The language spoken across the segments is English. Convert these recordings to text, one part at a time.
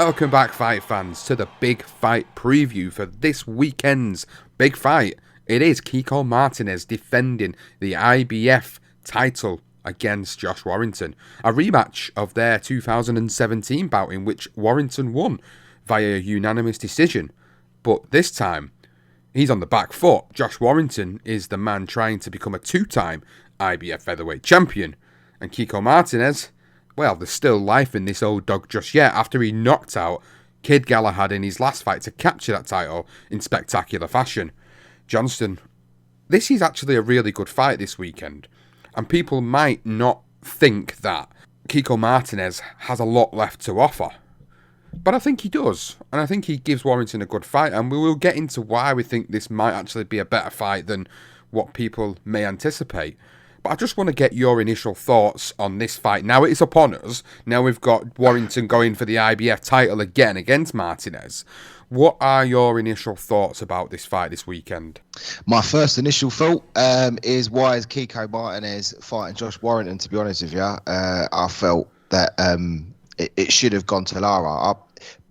Welcome back, fight fans, to the big fight preview for this weekend's big fight. It is Kiko Martinez defending the IBF title against Josh Warrington. A rematch of their 2017 bout in which Warrington won via unanimous decision. But this time, he's on the back foot. Josh Warrington is the man trying to become a two-time IBF Featherweight champion. And Kiko Martinez, well, there's still life in this old dog just yet after he knocked out Kid Galahad in his last fight to capture that title in spectacular fashion. Johnston, this is actually a really good fight this weekend. And people might not think that Kiko Martinez has a lot left to offer. But I think he does. And I think he gives Warrington a good fight. And we will get into why we think this might actually be a better fight than what people may anticipate. But I just want to get your initial thoughts on this fight. Now it is upon us. Now we've got Warrington going for the IBF title again against Martinez. What are your initial thoughts about this fight this weekend? My first initial thought is, why is Kiko Martinez fighting Josh Warrington, to be honest with you? I felt that it should have gone to Lara.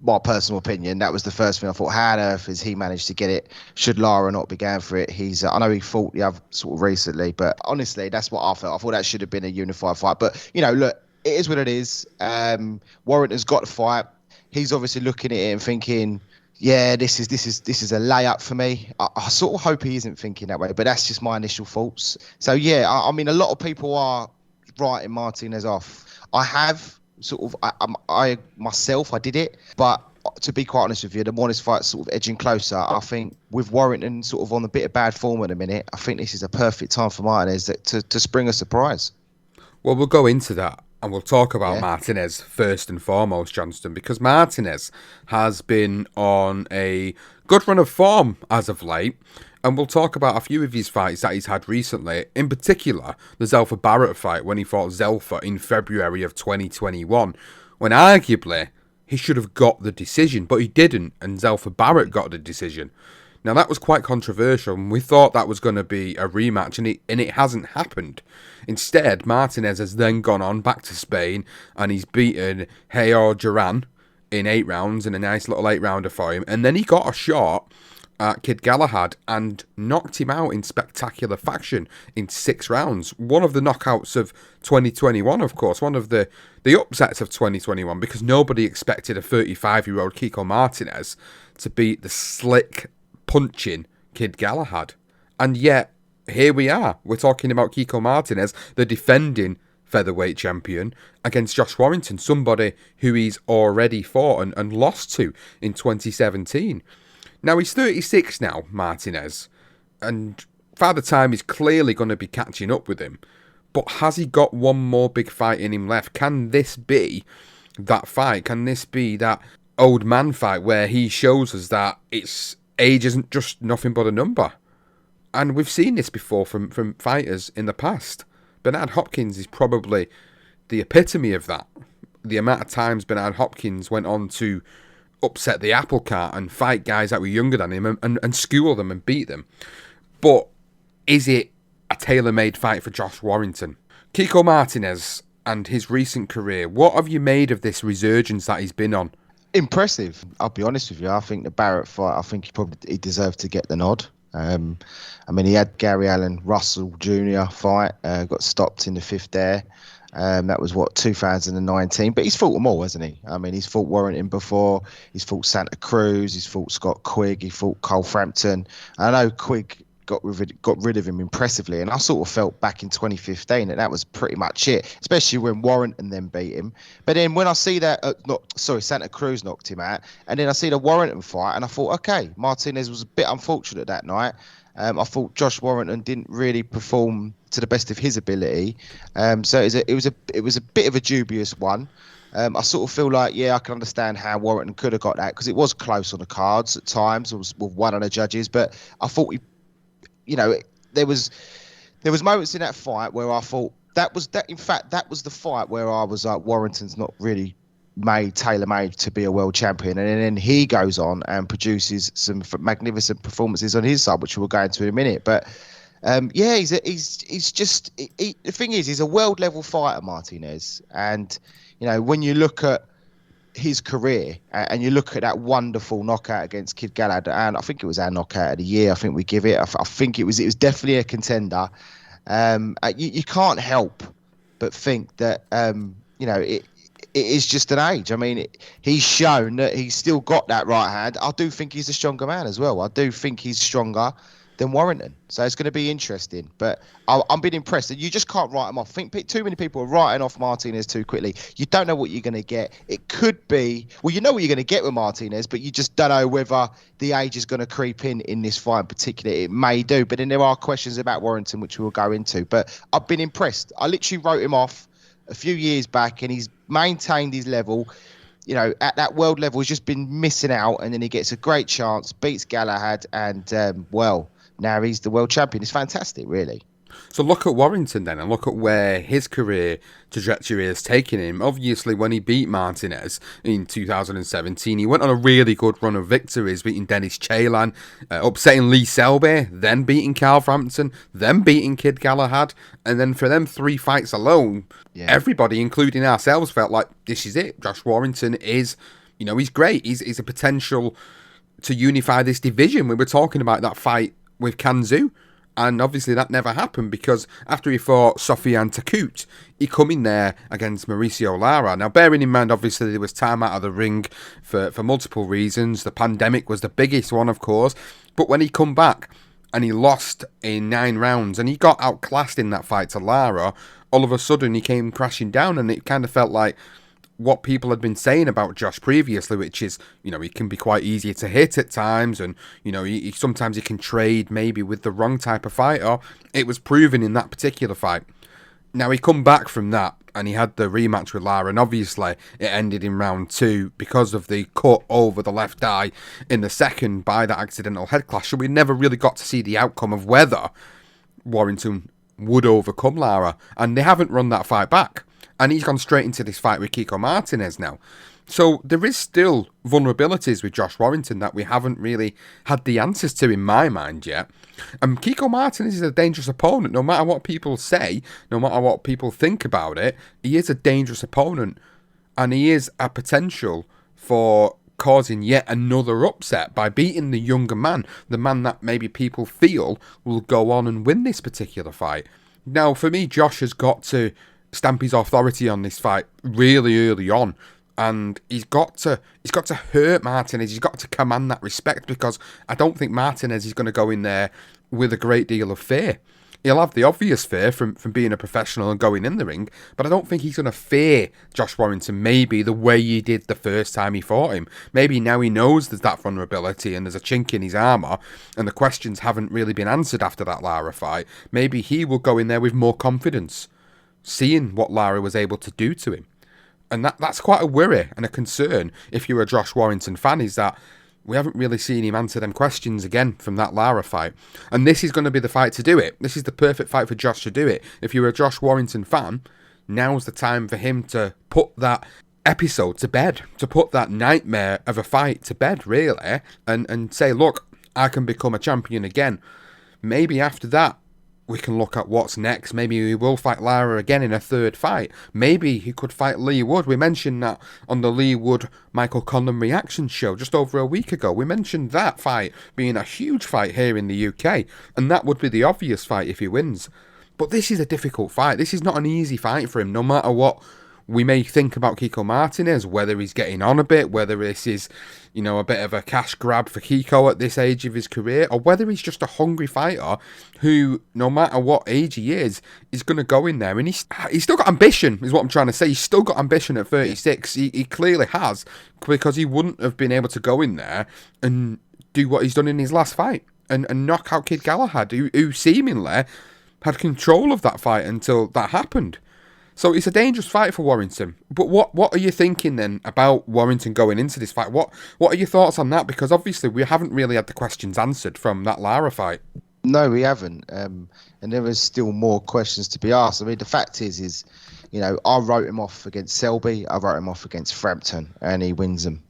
My personal opinion, that was the first thing I thought. How on earth has he managed to get it? Should Lara not be going for it? I know he fought the other sort of recently, but honestly, that's what I felt. I thought that should have been a unified fight. But, you know, look, it is what it is. Warrington's got to fight. He's obviously looking at it and thinking, yeah, this is a layup for me. I sort of hope he isn't thinking that way, but that's just my initial thoughts. So, yeah, I mean, a lot of people are writing Martinez off. I have. I myself, I did it, but to be quite honest with you, the more this fight's sort of edging closer, I think with Warrington sort of on a bit of bad form at the minute, I think this is a perfect time for Martinez to spring a surprise. Well, we'll go into that and we'll talk about Martinez first and foremost, Johnston, because Martinez has been on a good run of form as of late. And we'll talk about a few of his fights that he's had recently. In particular, the Zelfa Barrett fight when he fought Zelfa in February of 2021. When arguably, he should have got the decision, but he didn't. And Zelfa Barrett got the decision. Now, that was quite controversial. And we thought that was going to be a rematch. And it hasn't happened. Instead, Martinez has then gone on back to Spain. And he's beaten Heyor Duran in 8 rounds. In a nice little 8-rounder for him. And then he got a shot at Kid Galahad and knocked him out in spectacular fashion in 6 rounds. One of the knockouts of 2021, of course. One of the upsets of 2021, because nobody expected a 35-year-old Kiko Martinez to beat the slick, punching Kid Galahad. And yet, here we are. We're talking about Kiko Martinez, the defending featherweight champion, against Josh Warrington, somebody who he's already fought and lost to in 2017. Now, he's 36 now, Martinez, and Father Time is clearly going to be catching up with him. But has he got one more big fight in him left? Can this be that fight? Can this be that old man fight where he shows us that age isn't just nothing but a number? And we've seen this before from fighters in the past. Bernard Hopkins is probably the epitome of that. The amount of times Bernard Hopkins went on to upset the apple cart and fight guys that were younger than him and school them and beat them. But is it a tailor-made fight for Josh Warrington? Kiko Martinez and his recent career, what have you made of this resurgence that he's been on? Impressive. I'll be honest with you. I think the Barrett fight, I think he deserved to get the nod. I mean, he had Gary Allen Russell Jr. fight, got stopped in the 5th there. That was 2019, but he's fought them all, hasn't he? I mean, he's fought Warrington before, he's fought Santa Cruz, he's fought Scott Quigg, he fought Cole Frampton. I know Quigg got rid of him impressively, and I sort of felt back in 2015 that was pretty much it, especially when Warrington then beat him. But then when I see that, Santa Cruz knocked him out, and then I see the Warrington fight, and I thought, okay, Martinez was a bit unfortunate that night. I thought Josh Warrington didn't really perform to the best of his ability, so it was a bit of a dubious one. I sort of feel like, I can understand how Warrington could have got that, because it was close on the cards at times. It was with one of the judges, but I thought there was moments in that fight where I thought that was the fight where I was like, Warrington's not really tailor-made to be a world champion, and then he goes on and produces some magnificent performances on his side, which we'll go into in a minute. But he's just the thing is, he's a world level fighter, Martinez, and when you look at his career, and you look at that wonderful knockout against Kid Galahad, and I think it was our knockout of the year. I think we give it. I think it was definitely a contender. You can't help but think that it is just an age. I mean, he's shown that he's still got that right hand. I do think he's a stronger man as well. I do think he's stronger than Warrington. So it's going to be interesting. But I'm being impressed. You just can't write him off. I think too many people are writing off Martinez too quickly. You don't know what you're going to get. It could be, well, you know what you're going to get with Martinez, but you just don't know whether the age is going to creep in this fight in particular. It may do. But then there are questions about Warrington, which we'll go into. But I've been impressed. I literally wrote him off a few years back, and he's maintained his level. You know, at that world level, he's just been missing out, and then he gets a great chance, beats Galahad, and now he's the world champion. It's fantastic, really. So look at Warrington then, and look at where his career trajectory has taken him. Obviously, when he beat Martinez in 2017, he went on a really good run of victories, beating Dennis Chalan, upsetting Lee Selby, then beating Carl Frampton, then beating Kid Galahad, and then for them 3 fights alone, everybody, including ourselves, felt like this is it. Josh Warrington is, he's great. He's a potential to unify this division. We were talking about that fight with Kanzu. And obviously that never happened because after he fought Sofiane Takut, he come in there against Mauricio Lara. Now, bearing in mind, obviously, there was time out of the ring for multiple reasons. The pandemic was the biggest one, of course. But when he come back and he lost in 9 rounds and he got outclassed in that fight to Lara, all of a sudden he came crashing down, and it kind of felt like what people had been saying about Josh previously, which is, he can be quite easy to hit at times, and, sometimes he can trade maybe with the wrong type of fighter. It was proven in that particular fight. Now, he come back from that, and he had the rematch with Lara, and obviously it ended in round 2 because of the cut over the left eye in the second by that accidental head clash. So we never really got to see the outcome of whether Warrington would overcome Lara, and they haven't run that fight back. And he's gone straight into this fight with Kiko Martinez now. So there is still vulnerabilities with Josh Warrington that we haven't really had the answers to in my mind yet. And Kiko Martinez is a dangerous opponent. No matter what people say, no matter what people think about it, he is a dangerous opponent. And he is a potential for causing yet another upset by beating the younger man, the man that maybe people feel will go on and win this particular fight. Now, for me, Josh has got to stamp his authority on this fight really early on, and he's got to hurt Martinez. He's got to command that respect, because I don't think Martinez is going to go in there with a great deal of fear. He'll have the obvious fear from being a professional and going in the ring, but I don't think he's going to fear Josh Warrington maybe the way he did the first time he fought him. Maybe now he knows there's that vulnerability and there's a chink in his armour and the questions haven't really been answered after that Lara fight. Maybe he will go in there with more confidence, seeing what Lara was able to do to him. And that's quite a worry and a concern if you're a Josh Warrington fan, is that we haven't really seen him answer them questions again from that Lara fight. And this is going to be the fight to do it. This is the perfect fight for Josh to do it. If you're a Josh Warrington fan, now's the time for him to put that episode to bed, to put that nightmare of a fight to bed, really, and say, look, I can become a champion again. Maybe after that, we can look at what's next. Maybe he will fight Lara again in a third fight. Maybe he could fight Lee Wood. We mentioned that on the Lee Wood Michael Conlon reaction show just over a week ago. We mentioned that fight being a huge fight here in the UK, and that would be the obvious fight if he wins. But this is a difficult fight. This is not an easy fight for him, no matter what we may think about Kiko Martinez, whether he's getting on a bit, whether this is, a bit of a cash grab for Kiko at this age of his career, or whether he's just a hungry fighter who, no matter what age he is going to go in there. And he's still got ambition, is what I'm trying to say. He's still got ambition at 36. He clearly has, because he wouldn't have been able to go in there and do what he's done in his last fight and knock out Kid Galahad, who seemingly had control of that fight until that happened. So it's a dangerous fight for Warrington. But what are you thinking then about Warrington going into this fight? What are your thoughts on that? Because obviously we haven't really had the questions answered from that Lara fight. No, we haven't. And there is still more questions to be asked. I mean, the fact is, I wrote him off against Selby. I wrote him off against Frampton, and he wins them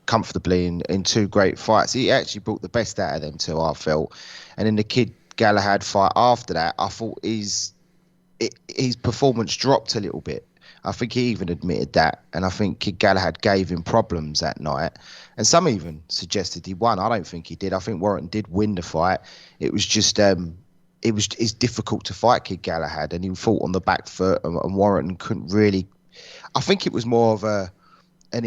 comfortably in 2 great fights. He actually brought the best out of them too, I felt. And in the Kid Galahad fight after that, I thought his performance dropped a little bit. I think he even admitted that. And I think Kid Galahad gave him problems that night. And some even suggested he won. I don't think he did. I think Warrington did win the fight. It was just it's difficult to fight Kid Galahad, and he fought on the back foot, and Warrington couldn't really. I think it was more of an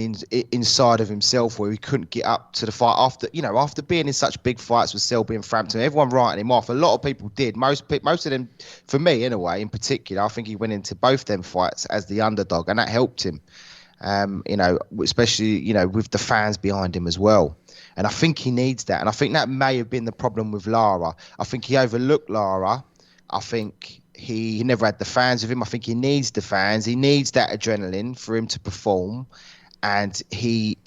inside of himself where he couldn't get up to the fight after being in such big fights with Selby and Frampton. Everyone writing him off. A lot of people did. Most of them, for me anyway, in particular, I think he went into both them fights as the underdog, and that helped him. Especially with the fans behind him as well. And I think he needs that. And I think that may have been the problem with Lara. I think he overlooked Lara. I think he never had the fans with him. I think he needs the fans. He needs that adrenaline for him to perform. And he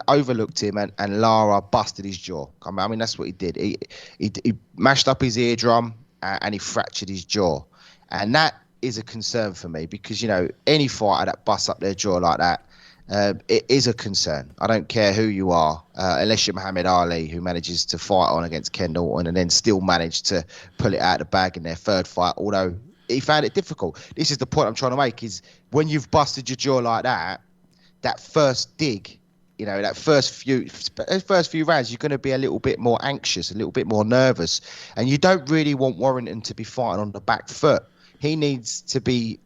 overlooked him, and Lara busted his jaw. I mean, that's what he did. He mashed up his eardrum and he fractured his jaw. And that is a concern for me because, any fighter that busts up their jaw like that, it is a concern. I don't care who you are, unless you're Muhammad Ali, who manages to fight on against Ken Norton and then still managed to pull it out of the bag in their third fight, although he found it difficult. This is the point I'm trying to make, is when you've busted your jaw like that, that first dig, that first few rounds, you're going to be a little bit more anxious, a little bit more nervous, and you don't really want Warrington to be fighting on the back foot. He needs to be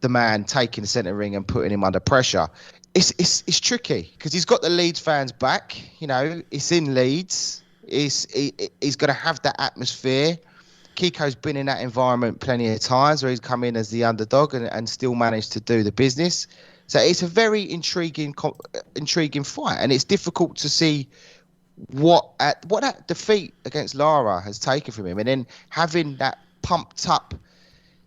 the man taking the centre ring and putting him under pressure. It's tricky because he's got the Leeds fans back. It's in Leeds. He's going to have that atmosphere. Kiko's been in that environment plenty of times where he's come in as the underdog and still managed to do the business. So it's a very intriguing fight, and it's difficult to see what that defeat against Lara has taken from him, and then having that pumped up,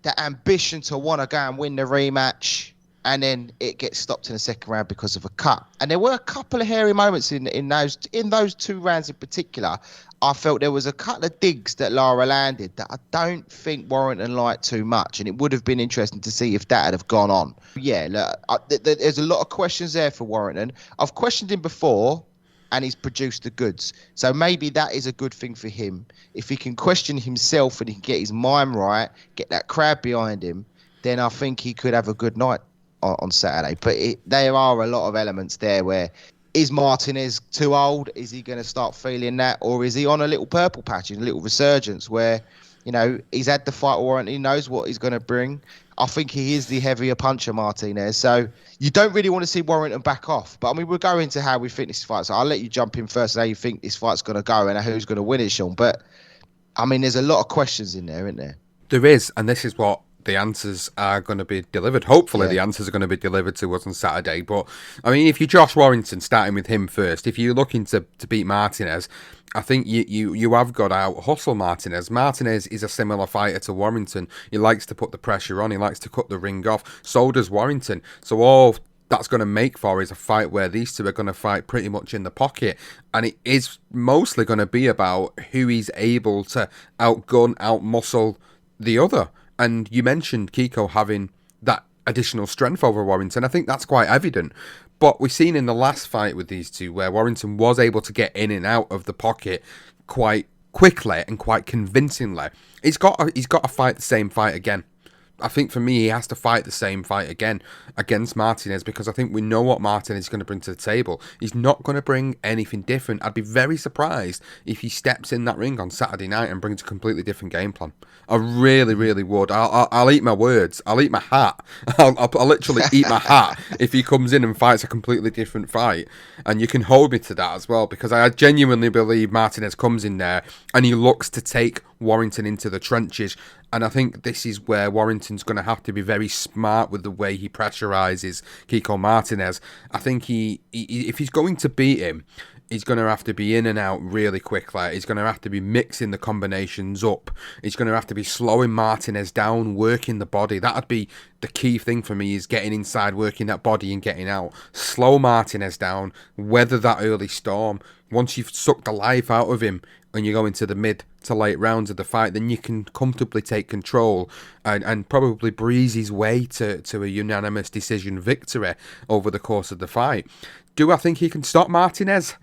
that ambition to want to go and win the rematch, and then it gets stopped in the second round because of a cut. And there were a couple of hairy moments in those 2 rounds in particular. I felt there was a couple of digs that Lara landed that I don't think Warrington liked too much, and it would have been interesting to see if that had have gone on. Yeah, look, there's a lot of questions there for Warrington. I've questioned him before, and he's produced the goods. So maybe that is a good thing for him. If he can question himself and he can get his mind right, get that crowd behind him, then I think he could have a good night on Saturday. But there are a lot of elements there where, is Martinez too old? Is he going to start feeling that? Or is he on a little purple patch, a little resurgence where, he's had the fight warrant, he knows what he's going to bring. I think he is the heavier puncher, Martinez. So you don't really want to see Warrington back off. But, I mean, we'll go into how we think this fight. So I'll let you jump in first and how you think this fight's going to go and who's going to win it, Sean. But, I mean, there's a lot of questions in there, isn't there? There is, and this is what the answers are going to be delivered. Hopefully the answers are going to be delivered to us on Saturday. But, I mean, if you're Josh Warrington, starting with him first, if you're looking to beat Martinez, I think you have got to out-hustle Martinez. Martinez is a similar fighter to Warrington. He likes to put the pressure on. He likes to cut the ring off. So does Warrington. So all that's going to make for is a fight where these two are going to fight pretty much in the pocket. And it is mostly going to be about who he's able to outgun, out-muscle the other. And you mentioned Kiko having that additional strength over Warrington. I think that's quite evident. But we've seen in the last fight with these two where Warrington was able to get in and out of the pocket quite quickly and quite convincingly. He's got to fight the same fight again. I think for me, he has to fight the same fight again against Martinez because I think we know what Martinez is going to bring to the table. He's not going to bring anything different. I'd be very surprised if he steps in that ring on Saturday night and brings a completely different game plan. I really, really would. I'll eat my words. I'll eat my hat. I'll literally eat my hat if he comes in and fights a completely different fight. And you can hold me to that as well because I genuinely believe Martinez comes in there and he looks to take Warrington into the trenches. And I think this is where Warrington's going to have to be very smart with the way he pressurizes Kiko Martinez. I think if he's going to beat him, he's going to have to be in and out really quickly. He's going to have to be mixing the combinations up. He's going to have to be slowing Martinez down, working the body. That'd be the key thing for me, is getting inside, working that body and getting out. Slow Martinez down, weather that early storm. Once you've sucked the life out of him and you go into the mid to late rounds of the fight, then you can comfortably take control and probably breeze his way to a unanimous decision victory over the course of the fight. Do I think he can stop Martinez?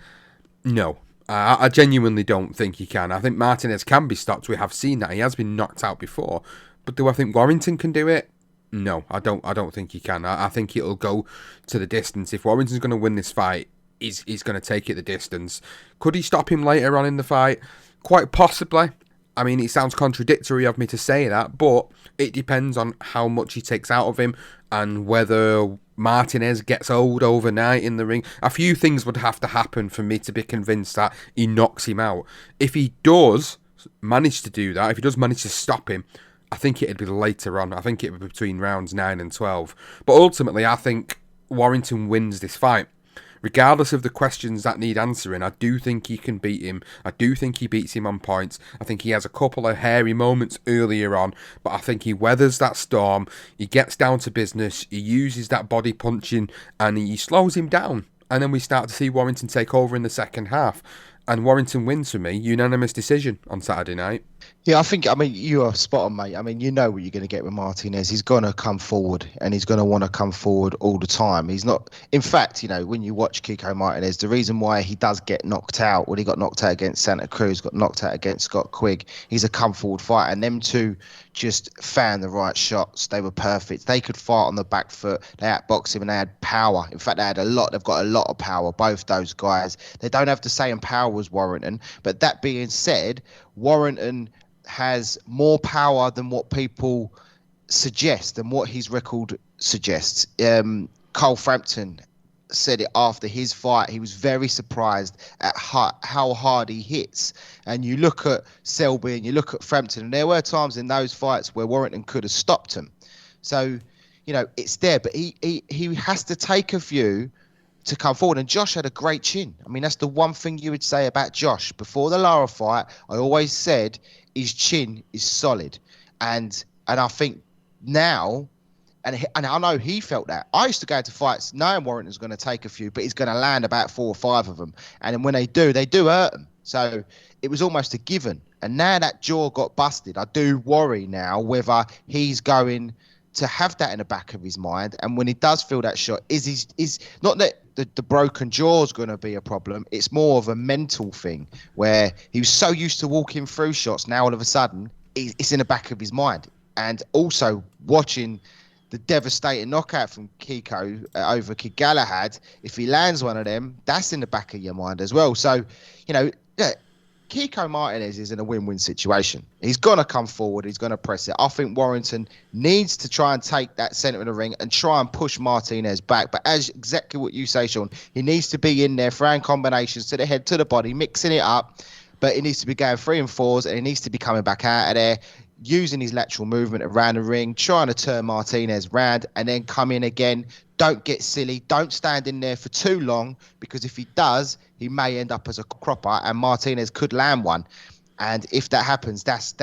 No. I genuinely don't think he can. I think Martinez can be stopped. We have seen that. He has been knocked out before. But do I think Warrington can do it? No, I don't think he can. I think it'll go to the distance. If Warrington's going to win this fight, he's going to take it the distance. Could he stop him later on in the fight? Quite possibly. I mean, it sounds contradictory of me to say that, but it depends on how much he takes out of him and whether Martinez gets old overnight in the ring. A few things would have to happen for me to be convinced that he knocks him out. If he does manage to do that, if he does manage to stop him, I think it'd be later on. I think it would be between rounds 9 and 12. But ultimately, I think Warrington wins this fight. Regardless of the questions that need answering, I do think he can beat him. I do think he beats him on points. I think he has a couple of hairy moments earlier on, but I think he weathers that storm. He gets down to business. He uses that body punching and he slows him down. And then we start to see Warrington take over in the second half. And Warrington wins for me, unanimous decision on Saturday night. Yeah, I mean, you are spot on, mate. I mean, you know what you're going to get with Martinez. He's going to come forward and he's going to want to come forward all the time. He's not, in fact, when you watch Kiko Martinez, the reason why he does get knocked out, when he got knocked out against Santa Cruz, got knocked out against Scott Quigg, he's a come forward fighter. And them two just found the right shots. They were perfect. They could fight on the back foot. They outboxed him and they had power. In fact, they've got a lot of power, both those guys. They don't have the same power as Warrington. But that being said, Warrington has more power than what people suggest and what his record suggests. Cole Frampton said it after his fight. He was very surprised at how hard he hits. And you look at Selby and you look at Frampton, and there were times in those fights where Warrington could have stopped him. So, it's there, but he has to take a few to come forward. And Josh had a great chin. I mean, that's the one thing you would say about Josh. Before the Lara fight, I always said his chin is solid. And I think now, and I know he felt that. I used to go to fights knowing Warrington's going to take a few, but he's going to land about 4 or 5 of them. And then when they do hurt him. So it was almost a given. And now that jaw got busted, I do worry now whether he's going to have that in the back of his mind. And when he does feel that shot, is not that the broken jaw is going to be a problem. It's more of a mental thing where he was so used to walking through shots. Now all of a sudden it's in the back of his mind. And also watching the devastating knockout from Kiko over Kid Galahad, if he lands one of them, that's in the back of your mind as well. So, Kiko Martinez is in a win-win situation. He's going to come forward. He's going to press it. I think Warrington needs to try and take that centre of the ring and try and push Martinez back. But as exactly what you say, Sean, he needs to be in there, throwing combinations to the head, to the body, mixing it up. But he needs to be going 3 and 4s, and he needs to be coming back out of there, using his lateral movement around the ring, trying to turn Martinez round, and then come in again. Don't get silly. Don't stand in there for too long, because if he does, he may end up as a cropper, and Martinez could land one. And if that happens, that's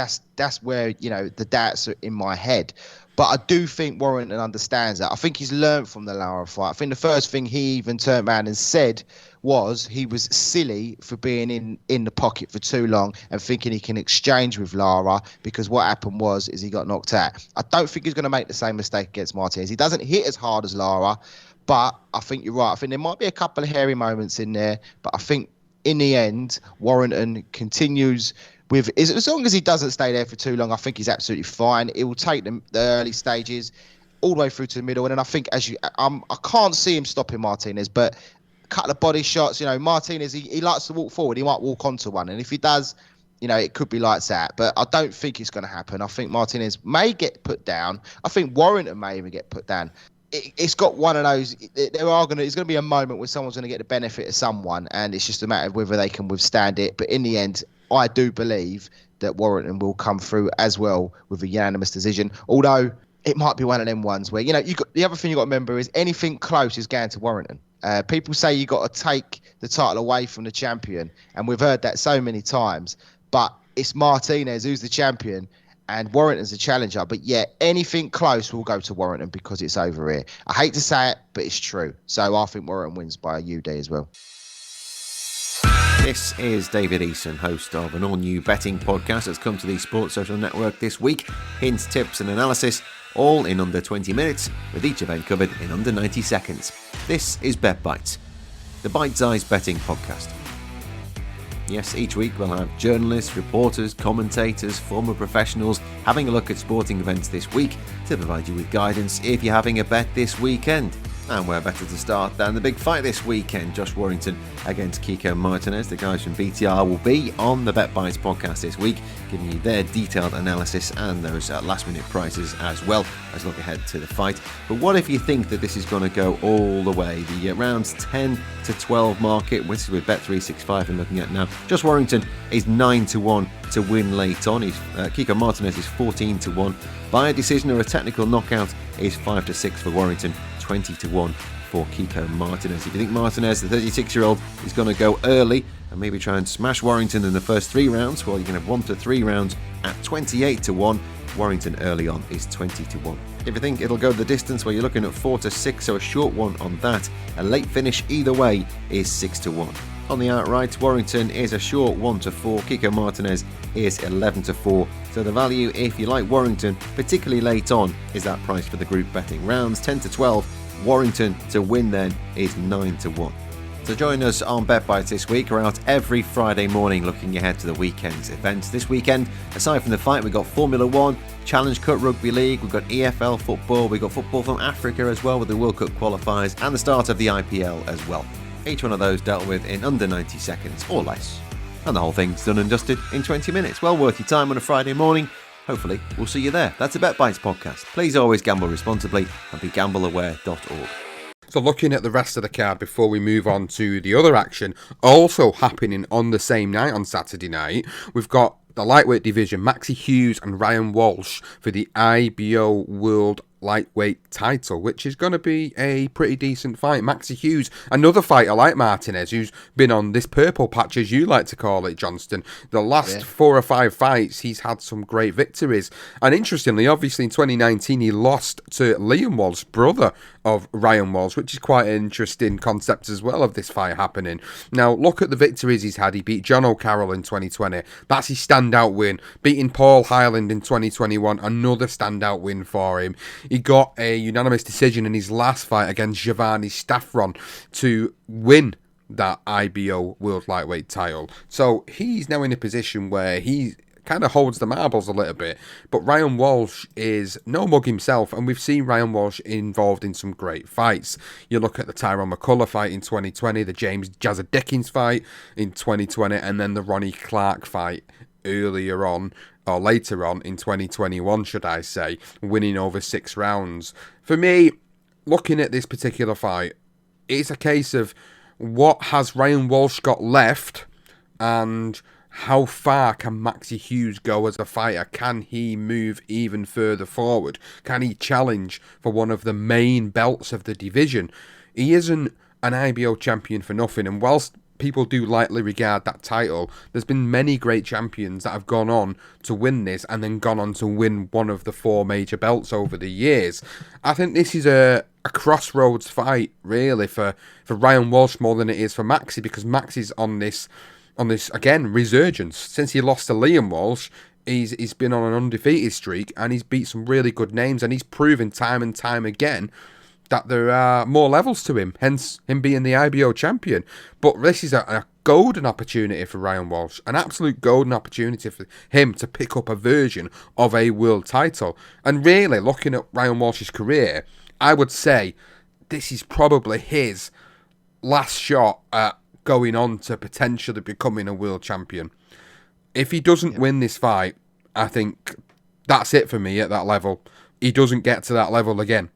where, the doubts are in my head. But I do think Warrington understands that. I think he's learned from the Lara fight. I think the first thing he even turned around and said was he was silly for being in the pocket for too long and thinking he can exchange with Lara, because what happened is he got knocked out. I don't think he's going to make the same mistake against Martinez. He doesn't hit as hard as Lara, but I think you're right. I think there might be a couple of hairy moments in there, but I think in the end, Warrington continues with, as long as he doesn't stay there for too long, I think he's absolutely fine. It will take the early stages all the way through to the middle. And then I think I can't see him stopping Martinez, but a couple of body shots, Martinez, he likes to walk forward. He might walk onto one. And if he does, it could be lights out. But I don't think it's going to happen. I think Martinez may get put down. I think Warrington may even get put down. It's got one of those. It's going to be a moment where someone's going to get the benefit of someone, and it's just a matter of whether they can withstand it. But in the end, I do believe that Warrington will come through as well with a unanimous decision. Although it might be one of them ones where the other thing you got to remember is anything close is going to Warrington. People say you got to take the title away from the champion, and we've heard that so many times. But it's Martinez who's the champion, and Warrington's the challenger. But yet anything close will go to Warrington because it's over here. I hate to say it, but it's true. So I think Warrington wins by a UD as well. This is David Eason, host of an all-new betting podcast that's come to the Sports Social Network this week. Hints, tips and analysis, all in under 20 minutes, with each event covered in under 90 seconds. This is Bet Bites, the bite-sized betting podcast. Yes, each week we'll have journalists, reporters, commentators, former professionals having a look at sporting events this week to provide you with guidance if you're having a bet this weekend. And where better to start than the big fight this weekend, Josh Warrington against Kiko Martinez. The guys from BTR will be on the Bet Bites podcast this week, giving you their detailed analysis and those last minute prices as well as look ahead to the fight. But what if you think that this is going to go all the way? The rounds 10 to 12 market, which is with Bet365 and looking at now. Josh Warrington is 9-1 to win late on. Kiko Martinez is 14-1. By a decision or a technical knockout is 5-6 for Warrington. 20-1 for Kiko Martinez. If you think Martinez, the 36-year-old, is going to go early and maybe try and smash Warrington in the first 3 rounds, well, you can have 1 to 3 rounds at 28-1. Warrington early on is 20-1. If you think it'll go the distance, well, you're looking at 4-6, so a short one on that. A late finish either way is 6-1. On the outright, Warrington is a short 1-4. Kiko Martinez is 11-4. So the value, if you like Warrington, particularly late on, is that price for the group betting. Rounds 10 to 12, Warrington to win then is 9-1. So join us on Bet Bites this week. We're out every Friday morning looking ahead to the weekend's events. This weekend, aside from the fight, we've got Formula 1, Challenge Cup Rugby League, we've got EFL football, we've got football from Africa as well with the World Cup qualifiers and the start of the IPL as well. Each one of those dealt with in under 90 seconds or less. And the whole thing's done and dusted in 20 minutes. Well worth your time on a Friday morning. Hopefully, we'll see you there. That's a Bet Bites podcast. Please always gamble responsibly and be gambleaware.org. So looking at the rest of the card before we move on to the other action, also happening on the same night on Saturday night, we've got the lightweight division, Maxi Hughes and Ryan Walsh for the IBO World Lightweight title, which is going to be a pretty decent fight. Maxi Hughes, another fighter like Martinez, who's been on this purple patch, as you like to call it, Johnston. The last 4 or 5 fights, he's had some great victories. And interestingly, obviously in 2019, he lost to Liam Walsh, brother of Ryan Walsh, which is quite an interesting concept as well of this fight happening. Now, look at the victories he's had. He beat John O'Carroll in 2020. That's his standout win. Beating Paul Hyland in 2021, another standout win for him. He got a unanimous decision in his last fight against Giovanni Staffron to win that IBO World Lightweight title. So he's now in a position where he kind of holds the marbles a little bit. But Ryan Walsh is no mug himself, and we've seen Ryan Walsh involved in some great fights. You look at the Tyrone McCullough fight in 2020, the James Jazza Dickens fight in 2020, and then the Ronnie Clark fight earlier on, or later on in 2021, should I say, winning over 6 rounds. For me, looking at this particular fight, it's a case of what has Ryan Walsh got left, and how far can Maxi Hughes go as a fighter? Can he move even further forward? Can he challenge for one of the main belts of the division? He isn't an IBO champion for nothing, and whilst people do lightly regard that title, there's been many great champions that have gone on to win this and then gone on to win one of the 4 major belts over the years. I think this is a crossroads fight, really, for Ryan Walsh more than it is for Maxi, because Maxi's on this again resurgence. Since he lost to Liam Walsh, he's been on an undefeated streak, and he's beat some really good names, and he's proven time and time again that there are more levels to him, hence him being the IBO champion. But this is a golden opportunity for Ryan Walsh, an absolute golden opportunity for him to pick up a version of a world title. And really, looking at Ryan Walsh's career, I would say this is probably his last shot at going on to potentially becoming a world champion. If he doesn't win this fight, I think that's it for me at that level. He doesn't get to that level again.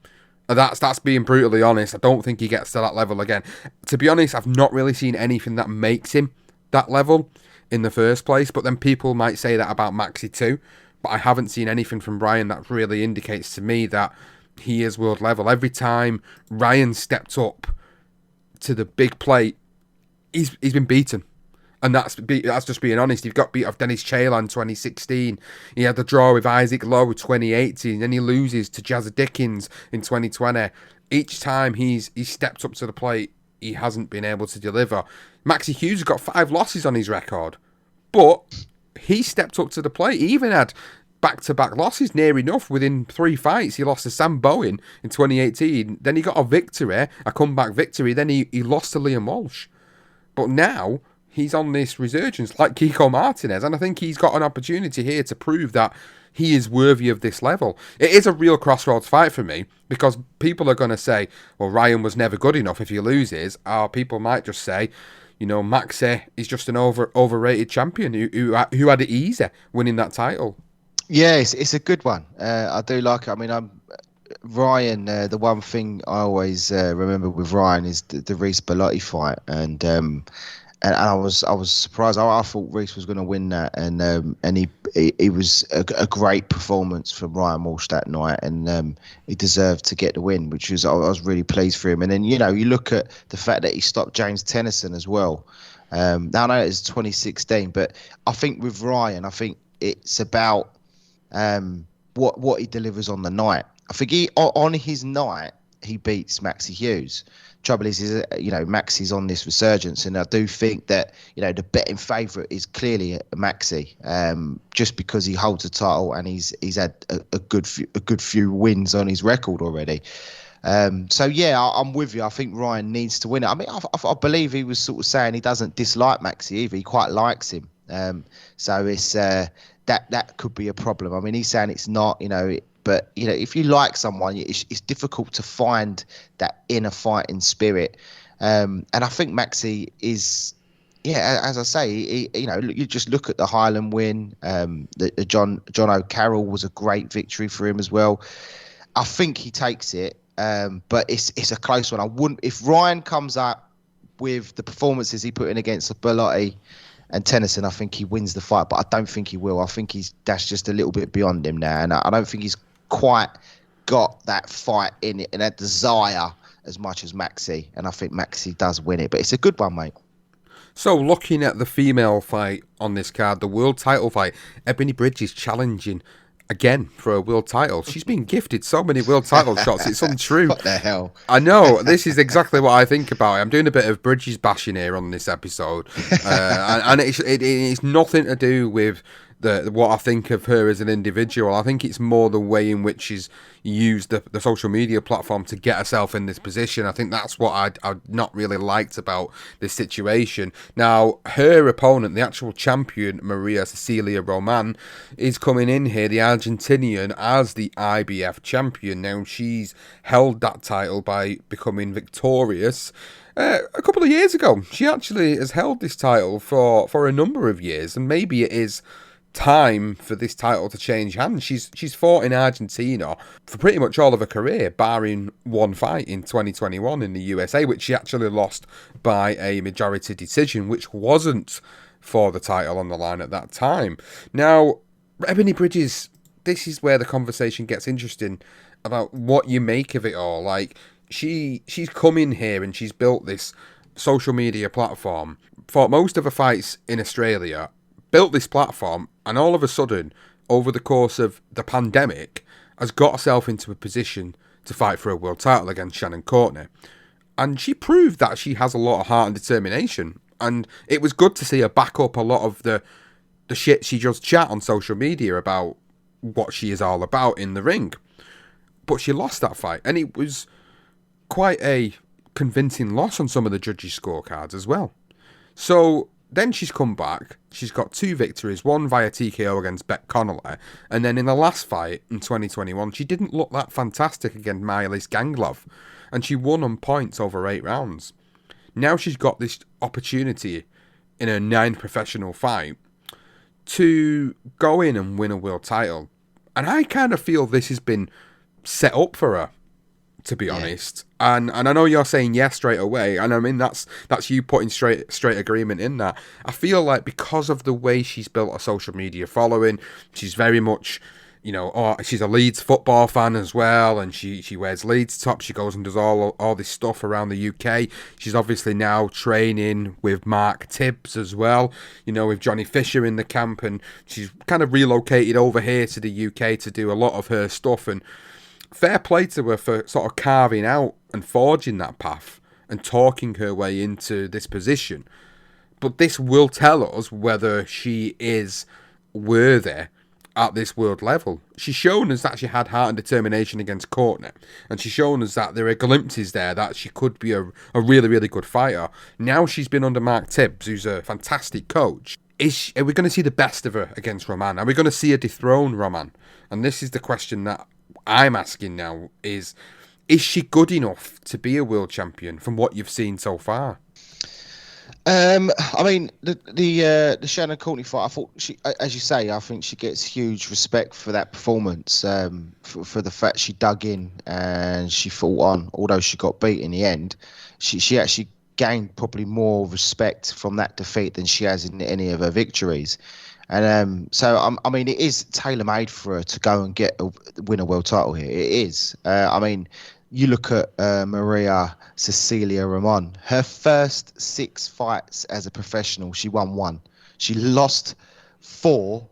That's being brutally honest. I don't think he gets to that level again. To be honest, I've not really seen anything that makes him that level in the first place. But then people might say that about Maxi too. But I haven't seen anything from Ryan that really indicates to me that he is world level. Every time Ryan stepped up to the big plate, he's been beaten. And that's just being honest. He got beat off Dennis Chalan in 2016. He had the draw with Isaac Lowe in 2018. Then he loses to Jazza Dickens in 2020. Each time he's stepped up to the plate, he hasn't been able to deliver. Maxi Hughes has got 5 losses on his record. But he stepped up to the plate. He even had back-to-back losses near enough within 3 fights. He lost to Sam Bowen in 2018. Then he got a victory, a comeback victory. Then he lost to Liam Walsh. But now, he's on this resurgence like Kiko Martinez, and I think he's got an opportunity here to prove that he is worthy of this level. It is a real crossroads fight for me, because people are going to say, well, Ryan was never good enough if he loses, or people might just say, Maxi is just an overrated champion who had it easy winning that title. Yeah, it's a good one. I do like it. I mean, Ryan. The one thing I always remember with Ryan is the Reece Bellotti fight, and I was surprised. I thought Reece was going to win that, and he was a great performance from Ryan Walsh that night, and he deserved to get the win, which was I was really pleased for him. And then you look at the fact that he stopped James Tennyson as well. Now I know it's 2016, but I think with Ryan, I think it's about what he delivers on the night. I think on his night he beats Maxi Hughes. Trouble is Maxi's on this resurgence, and I do think that the betting favourite is clearly Maxi, just because he holds the title and he's had a good few wins on his record already. So yeah, I'm with you. I think Ryan needs to win it. I mean, I believe he was sort of saying he doesn't dislike Maxi either. He quite likes him. So it's that could be a problem. I mean, he's saying it's not, but if you like someone, it's difficult to find that inner fighting spirit. And I think Maxi is, as I say, you just look at the Highland win. The John O'Carroll was a great victory for him as well. I think he takes it, but it's a close one. I wouldn't, if Ryan comes up with the performances he put in against Bellotti and Tennyson, I think he wins the fight, but I don't think he will. I think that's just a little bit beyond him now, and I don't think he's quite got that fight in it and that desire as much as Maxi, and I think Maxi does win it, but it's a good one, mate. So looking at the female fight on this card, the world title fight, Ebony Bridges challenging again for a world title. She's been gifted so many world title shots, it's untrue. What the hell? I know, this is exactly what I think about it. I'm doing a bit of Bridges bashing here on this episode, and it's nothing to do with what I think of her as an individual. I think it's more the way in which she's used the social media platform to get herself in this position. I think that's what I'd not really liked about this situation. Now, her opponent, the actual champion, Maria Cecilia Roman, is coming in here, the Argentinian, as the IBF champion. Now, she's held that title by becoming victorious a couple of years ago. She actually has held this title for a number of years, and maybe it is time for this title to change hands. She's fought in Argentina for pretty much all of her career, barring one fight in 2021 in the USA, which she actually lost by a majority decision, which wasn't for the title on the line at that time. Now, Ebony Bridges, this is where the conversation gets interesting about what you make of it all. Like, she's come in here and she's built this social media platform, fought most of her fights in Australia, built this platform, and all of a sudden, over the course of the pandemic, has got herself into a position to fight for a world title against Shannon Courtney. And she proved that she has a lot of heart and determination. And it was good to see her back up a lot of the shit she just chat on social media about what she is all about in the ring. But she lost that fight, and it was quite a convincing loss on some of the judges' scorecards as well. So then she's come back. She's got 2 victories, one via TKO against Beck Connolly, and then in the last fight in 2021, she didn't look that fantastic against Mylis Ganglov, and she won on points over 8 rounds. Now she's got this opportunity in her 9th professional fight to go in and win a world title, and I kind of feel this has been set up for her, to be honest. And I know you're saying yes straight away, and I mean that's you putting straight agreement in that. I feel like because of the way she's built a social media following, she's very much, she's a Leeds football fan as well, and she wears Leeds top. She goes and does all this stuff around the UK. She's obviously now training with Mark Tibbs as well, with Johnny Fisher in the camp, and she's kind of relocated over here to the UK to do a lot of her stuff. And fair play to her for sort of carving out and forging that path and talking her way into this position. But this will tell us whether she is worthy at this world level. She's shown us that she had heart and determination against Courtney, and she's shown us that there are glimpses there that she could be a really, really good fighter. Now she's been under Mark Tibbs, who's a fantastic coach. Are we going to see the best of her against Roman? Are we going to see her dethrone Roman? And this is the question that I'm asking now, is she good enough to be a world champion from what you've seen so far? I mean, the Shannon Courtney fight, I thought she, as you say, I think she gets huge respect for that performance, for the fact she dug in and she fought on. Although she got beat in the end, she actually gained probably more respect from that defeat than she has in any of her victories. And so, I mean, it is tailor-made for her to go and win a world title here. It is. I mean, you look at Maria Cecilia Ramon. Her first 6 fights as a professional, she won 1. She lost 4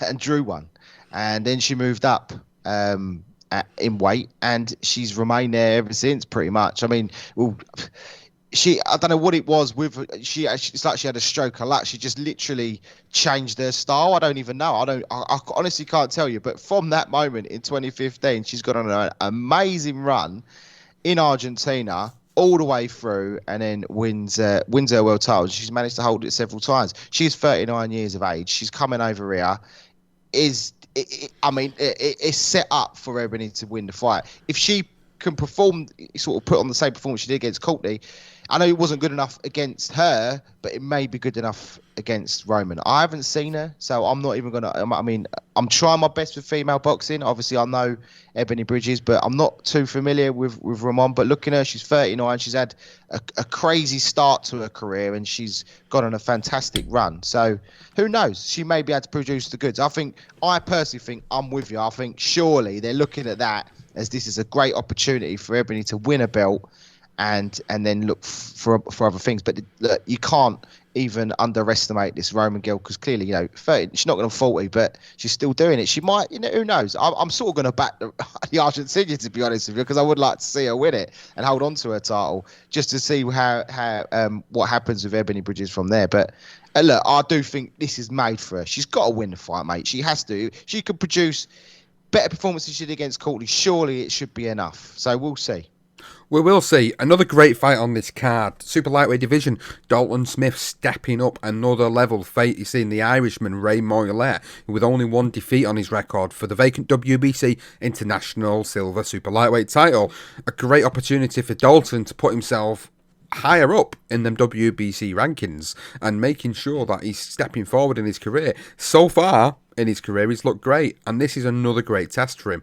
and drew 1. And then she moved up in weight, and she's remained there ever since, pretty much. I mean, I don't know what it was with she. It's like she had a stroke of luck. She just literally changed her style. I don't even know. I honestly can't tell you. But from that moment in 2015, she's got on an amazing run in Argentina all the way through, and then wins her world title. She's managed to hold it several times. She's 39 years of age. She's coming over here. It's set up for Ebony to win the fight. If she can perform, sort of put on the same performance she did against Courtney. I know it wasn't good enough against her, but it may be good enough against Roman. I haven't seen her, so I'm not even gonna. I mean, I'm trying my best with female boxing. Obviously, I know Ebony Bridges, but I'm not too familiar with Ramon. But looking at her, she's 39. She's had a crazy start to her career, and she's got on a fantastic run. So who knows? She may be able to produce the goods. I personally think I'm with you. I think surely they're looking at that as this is a great opportunity for Ebony to win a belt and then look for other things. But look, you can't even underestimate this Roman girl, because clearly, 30, she's not going to 40, but she's still doing it. She might, who knows? I'm sort of going to back the Argentinian, to be honest with you, because I would like to see her win it and hold on to her title just to see how what happens with Ebony Bridges from there. But look, I do think this is made for her. She's got to win the fight, mate. She has to. She could produce better performances she did against Courtney. Surely it should be enough. So we'll see. We will see. Another great fight on this card. Super lightweight division. Dalton Smith stepping up another level. Facing the Irishman Ray Moylet, with only 1 defeat on his record for the vacant WBC International Silver Super Lightweight title. A great opportunity for Dalton to put himself higher up in them WBC rankings and making sure that he's stepping forward in his career. So far in his career, he's looked great, and this is another great test for him.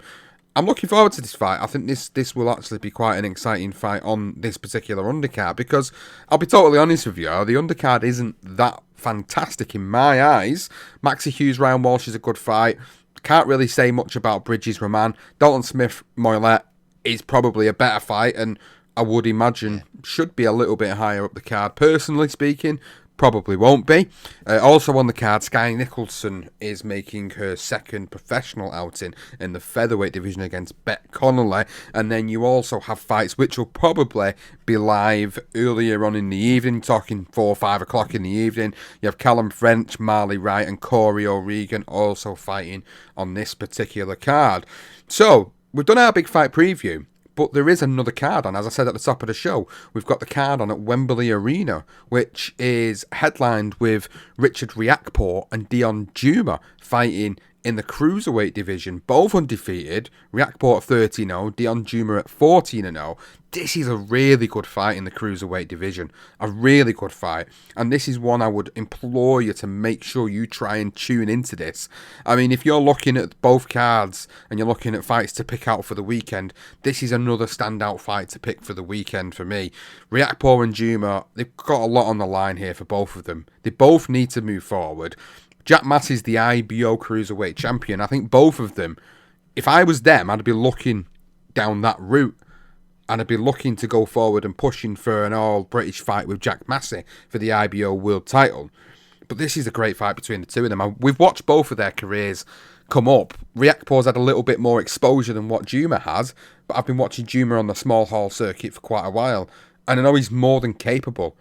I'm looking forward to this fight. I think this will actually be quite an exciting fight on this particular undercard, because I'll be totally honest with you, the undercard isn't that fantastic in my eyes. Maxi Hughes, Ryan Walsh is a good fight. Can't really say much about Bridges, Roman. Dalton Smith, Moylet is probably a better fight, and I would imagine should be a little bit higher up the card. Personally speaking, probably won't be. Also on the card, Sky Nicholson is making her second professional outing in the Featherweight division against Bet Connolly. And then you also have fights which will probably be live earlier on in the evening, talking 4 or 5 o'clock in the evening. You have Callum French, Marley Wright and Corey O'Regan also fighting on this particular card. So, we've done our big fight preview. But there is another card on, as I said at the top of the show. We've got the card on at Wembley Arena, which is headlined with Richard Riakporhe and Dion Juma fighting in the Cruiserweight division. Both undefeated. Riakporhe at 13-0, Dion Juma at 14-0. This is a really good fight in the Cruiserweight division. A really good fight. And this is one I would implore you to make sure you try and tune into this. I mean, if you're looking at both cards and you're looking at fights to pick out for the weekend, this is another standout fight to pick for the weekend for me. Riakporhe and Juma, they've got a lot on the line here for both of them. They both need to move forward. Jack Massey's the IBO Cruiserweight champion. I think both of them, if I was them, I'd be looking down that route. And I'd be looking to go forward and pushing for an all-British fight with Jack Massey for the IBO world title. But this is a great fight between the two of them. We've watched both of their careers come up. Riakporhe's had a little bit more exposure than what Juma has, but I've been watching Juma on the small hall circuit for quite a while. And I know he's more than capable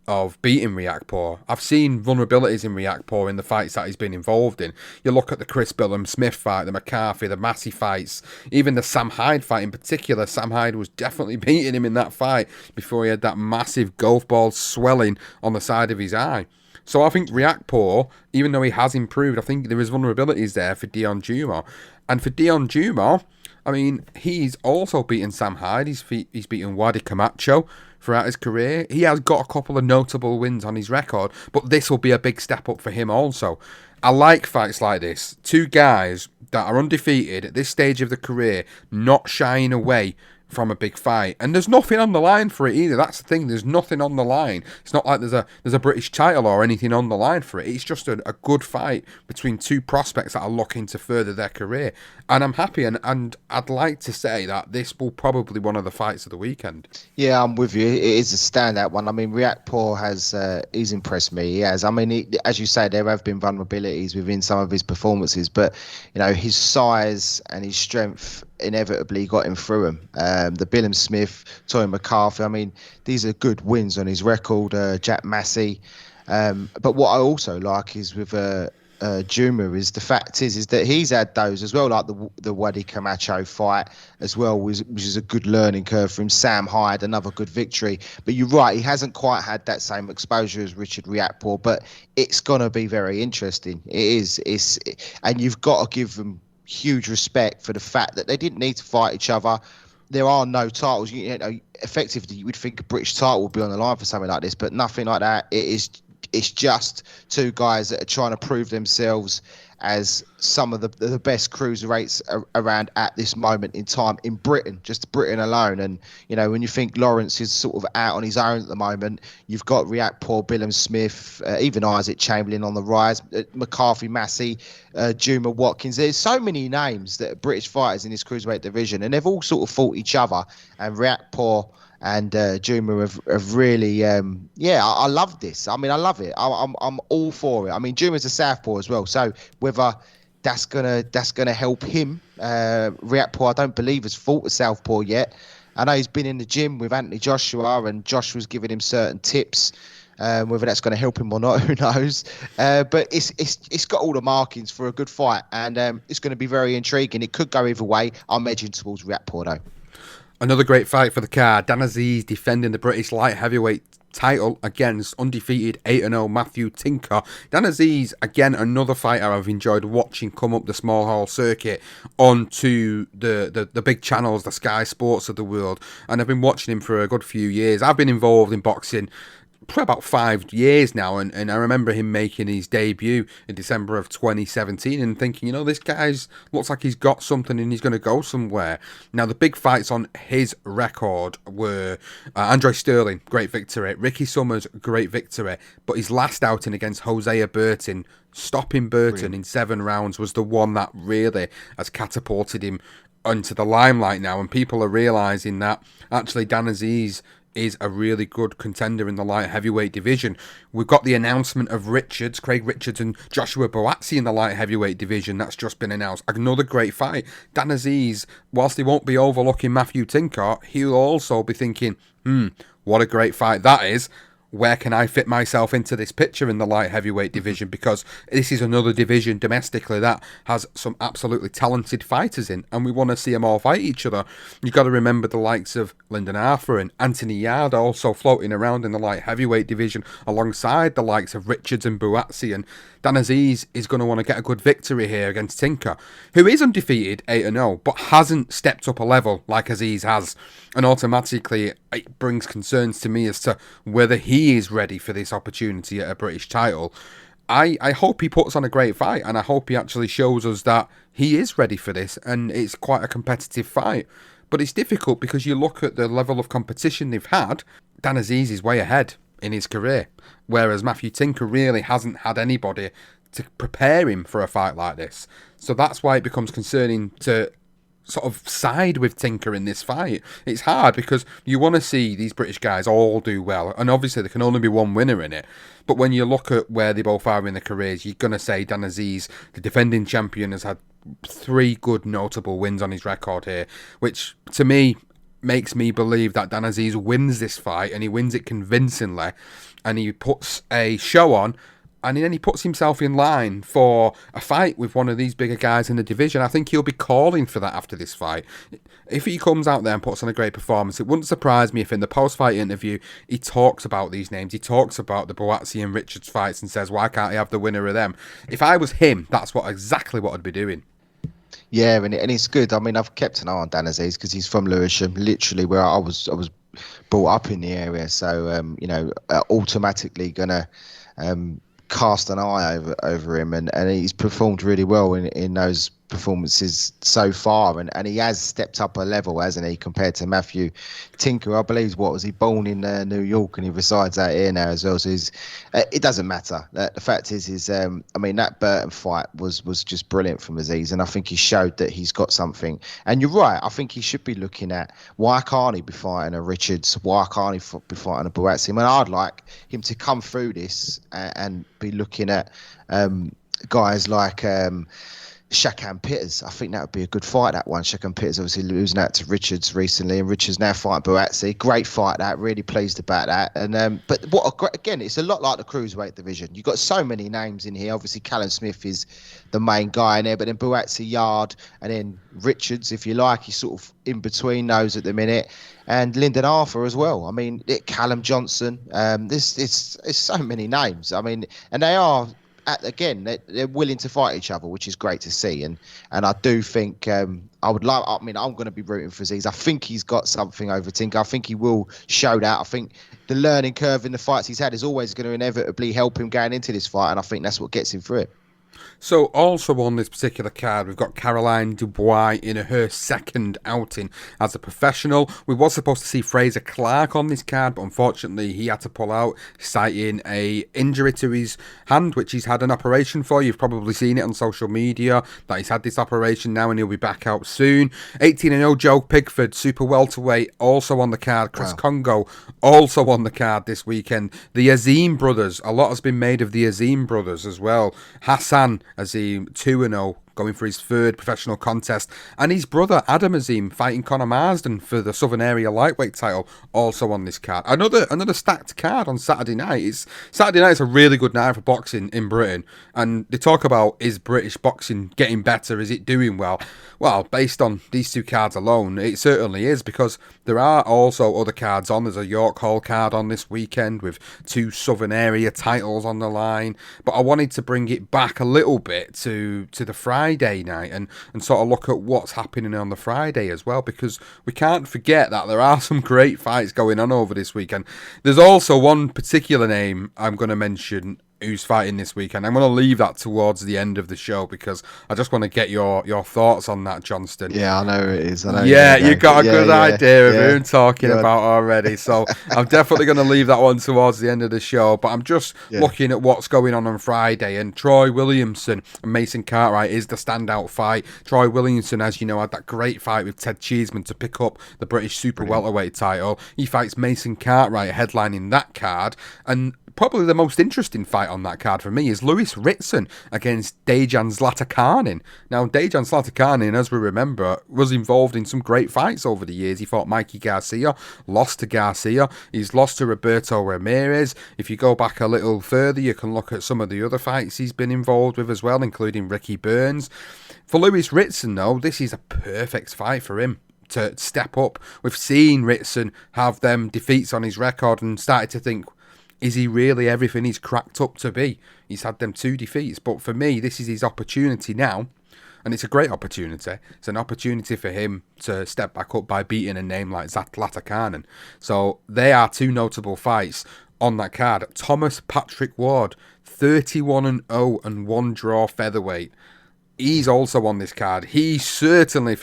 of beating Riakporhe. I've seen vulnerabilities in Riakporhe in the fights that he's been involved in. You look at the Chris Billum-Smith fight, the McCarthy, the Massey fights, even the Sam Hyde fight in particular. Sam Hyde was definitely beating him in that fight before he had that massive golf ball swelling on the side of his eye. So I think Riakporhe, even though he has improved, I think there is vulnerabilities there for Dion Juma. And for Dion Juma, I mean, he's also beaten Sam Hyde. He's beaten Wadi Camacho throughout his career. He has got a couple of notable wins on his record, but this will be a big step up for him also. I like fights like this. Two guys that are undefeated at this stage of the career, not shying away from a big fight, and there's nothing on the line for it either. That's the thing. There's nothing on the line. It's not like there's a British title or anything on the line for it. It's just a good fight between two prospects that are looking to further their career, and I'm happy. And I'd like to say that this will probably be one of the fights of the weekend. Yeah, I'm with you. It is a standout one. I mean, Riakporhe he's impressed me. He has. I mean, as you say, there have been vulnerabilities within some of his performances, but his size and his strength inevitably got him through him. The Billum-Smith, Toy McCarthy, I mean, these are good wins on his record. Jack Massey. But what I also like is with Juma is the fact is that he's had those as well, like the Wadi Camacho fight as well, which is a good learning curve for him. Sam Hyde, another good victory. But you're right, he hasn't quite had that same exposure as Richard Riakporhe, but it's going to be very interesting. It is. And you've got to give them huge respect for the fact that they didn't need to fight each other. There are no titles. Effectively, you would think a British title would be on the line for something like this, but nothing like that. It's just two guys that are trying to prove themselves as some of the best cruiserweights around at this moment in time in Britain, just Britain alone. And, when you think Lawrence is sort of out on his own at the moment, you've got Riakporhe, Billum-Smith, even Isaac Chamberlain on the rise, McCarthy, Massey, Juma Watkins. There's so many names that are British fighters in this cruiserweight division, and they've all sort of fought each other. And Riakporhe and Juma have really, I love this. I mean, I love it. I'm all for it. I mean, Juma's a southpaw as well, so whether that's gonna help him, Riakporhe, I don't believe has fought a southpaw yet. I know he's been in the gym with Anthony Joshua, and Joshua's giving him certain tips. Whether that's going to help him or not, who knows? But it's got all the markings for a good fight, and it's going to be very intriguing. It could go either way. I'm edging towards Riakporhe though. Another great fight for the card. Dan Aziz defending the British light heavyweight title against undefeated 8-0 Matthew Tinker. Dan Aziz, again, another fighter I've enjoyed watching come up the small hall circuit onto the big channels, the Sky Sports of the world. And I've been watching him for a good few years. I've been involved in boxing for about 5 years now, and I remember him making his debut in December of 2017 and thinking, this guy's looks like he's got something and he's going to go somewhere. Now, the big fights on his record were Andre Sterling, great victory, Ricky Summers, great victory, but his last outing against Hosea Burton, stopping Burton in 7 rounds, was the one that really has catapulted him onto the limelight now, and people are realising that actually Dan Aziz is a really good contender in the light heavyweight division. We've got the announcement of Craig Richards and Joshua Boatsi in the light heavyweight division. That's just been announced. Another great fight. Dan Aziz, whilst he won't be overlooking Matthew Tinker, he'll also be thinking, what a great fight that is. Where can I fit myself into this picture in the light heavyweight division? Because this is another division domestically that has some absolutely talented fighters in, and we want to see them all fight each other. You've got to remember the likes of Lyndon Arthur and Anthony Yard also floating around in the light heavyweight division alongside the likes of Richards and Boatsi, and Dan Aziz is going to want to get a good victory here against Tinker, who is undefeated 8-0, but hasn't stepped up a level like Aziz has. And automatically it brings concerns to me as to whether he is ready for this opportunity at a British title. I hope he puts on a great fight, and I hope he actually shows us that he is ready for this, and it's quite a competitive fight. But it's difficult because you look at the level of competition they've had. Dan Aziz is way ahead in his career, whereas Matthew Tinker really hasn't had anybody to prepare him for a fight like this. So that's why it becomes concerning to sort of side with Tinker in this fight. It's hard because you want to see these British guys all do well, and obviously there can only be one winner in it. But when you look at where they both are in their careers, you're going to say Dan Aziz, the defending champion, has had 3 good notable wins on his record here, which to me makes me believe that Dan Aziz wins this fight, and he wins it convincingly, and he puts a show on, and then he puts himself in line for a fight with one of these bigger guys in the division. I think he'll be calling for that after this fight. If he comes out there and puts on a great performance, it wouldn't surprise me if in the post-fight interview he talks about these names. He talks about the Boatsi and Richards fights and says, why can't he have the winner of them? If I was him, that's exactly what I'd be doing. Yeah, and it's good. I mean, I've kept an eye on Dan Aziz because he's from Lewisham, literally where I was brought up in the area. So, automatically going to cast an eye over him, and he's performed really well in those performances so far, and he has stepped up a level, hasn't he, compared to Matthew Tinker. I believe, was he born in New York, and he resides out here now as well, so it doesn't matter. The fact is that Burton fight was just brilliant from Aziz, and I think he showed that he's got something. And you're right, I think he should be looking at, why can't he be fighting a Richards, why can't he be fighting a Boatsi? I mean, I'd like him to come through this and be looking at guys like Shakan Pitters. I think that would be a good fight, that one. Shakan Pitters obviously losing out to Richards recently, and Richards now fighting Boatsi. Great fight, that. Really pleased about that. And but again, it's a lot like the cruiserweight division. You've got so many names in here. Obviously, Callum Smith is the main guy in there, but then Boatsi, Yard, and then Richards, if you like, he's sort of in between those at the minute. And Lyndon Arthur as well. I mean, Callum Johnston. It's so many names. I mean, and they are. Again, they're willing to fight each other, which is great to see. And I do think I'm going to be rooting for Aziz. I think he's got something over Tinker. I think he will show that. I think the learning curve in the fights he's had is always going to inevitably help him going into this fight, and I think that's what gets him through it. So also on this particular card, we've got Caroline Dubois in her second outing as a professional. We were supposed to see Fraser Clark on this card, but unfortunately he had to pull out, citing a injury to his hand, which he's had an operation for. You've probably seen it on social media that he's had this operation now, and he'll be back out soon. 18-0 Joe Pigford, super welterweight, also on the card. Chris Congo, also on the card this weekend. The Azim brothers, a lot has been made of the Azim brothers as well. Hassan Azim, 2-0, going for his third professional contest, and his brother Adam Azim fighting Conor Marsden for the Southern Area lightweight title, also on this card. Another stacked card on Saturday night. Saturday night is a really good night for boxing in Britain, and they talk about, is British boxing getting better? Is it doing well? Well, based on these two cards alone, it certainly is, because there are also other cards on. There's a York Hall card on this weekend with 2 Southern Area titles on the line, but I wanted to bring it back a little bit to the Friday night and sort of look at what's happening on the Friday as well, because we can't forget that there are some great fights going on over this weekend. There's also one particular name I'm going to mention who's fighting this weekend. I'm going to leave that towards the end of the show because I just want to get your thoughts on that, Johnston. Yeah, I know who it is. You got a good idea of who I'm talking about already. So I'm definitely going to leave that one towards the end of the show. But I'm just looking at what's going on Friday. And Troy Williamson and Mason Cartwright is the standout fight. Troy Williamson, as you know, had that great fight with Ted Cheeseman to pick up the British Super Welterweight title. He fights Mason Cartwright headlining that card. And probably the most interesting fight on that card for me is Lewis Ritson against Dejan Zlatakanin. Now, Dejan Zlatakanin, as we remember, was involved in some great fights over the years. He fought Mikey Garcia, lost to Garcia. He's lost to Roberto Ramirez. If you go back a little further, you can look at some of the other fights he's been involved with as well, including Ricky Burns. For Lewis Ritson, though, this is a perfect fight for him to step up. We've seen Ritson have them defeats on his record and started to think, is he really everything he's cracked up to be? He's had them 2 defeats. But for me, this is his opportunity now. And it's a great opportunity. It's an opportunity for him to step back up by beating a name like Zlatakanin. So they are 2 notable fights on that card. Thomas Patrick Ward, 31-0 and 1 draw featherweight. He's also on this card. He certainly